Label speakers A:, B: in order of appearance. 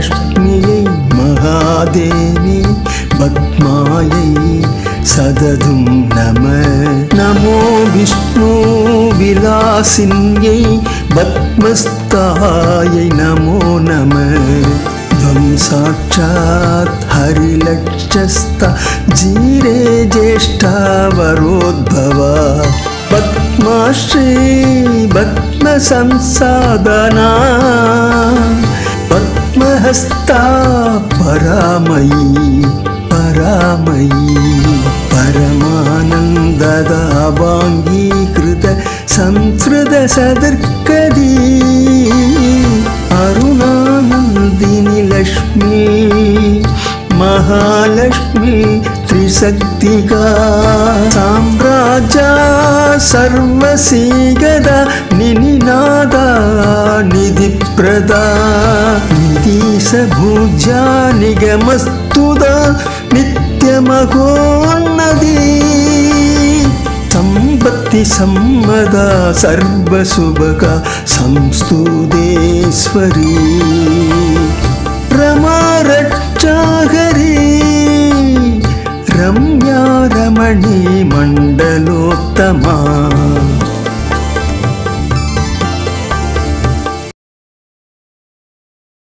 A: லக்ஷ்மியை மகாதேவி பத்மாயை சததும் நம. நமோ விஷ்ணு விலாசின்யை பத்மஸ்தாயை நமோ நம. त्वं साक्षात् हरिलक्षस्ता जीरे ज्येष्ठा वरोद्भवा. पद्माश्री पद्मसंसादना पद्महस्ता परामयी परामयी. परमानन्ददावाङ्गीकृत संस्कृतसदर्कदी अरुणानन्दिनी लक्ष्मी महालक्ष्मी त्रिशक्तिका. साम्राज्या सर्वसीगदा निनिनादा निधिप्रदा. निधीशभुजा निगमस्तुदा नित्यमघोन्नदी. संपत्ति सम्मदा सर्वसुभगा संस्तुतेश्वरी. रमा रक्षाहरी रम्या रमणी मण्डलोत्तमा.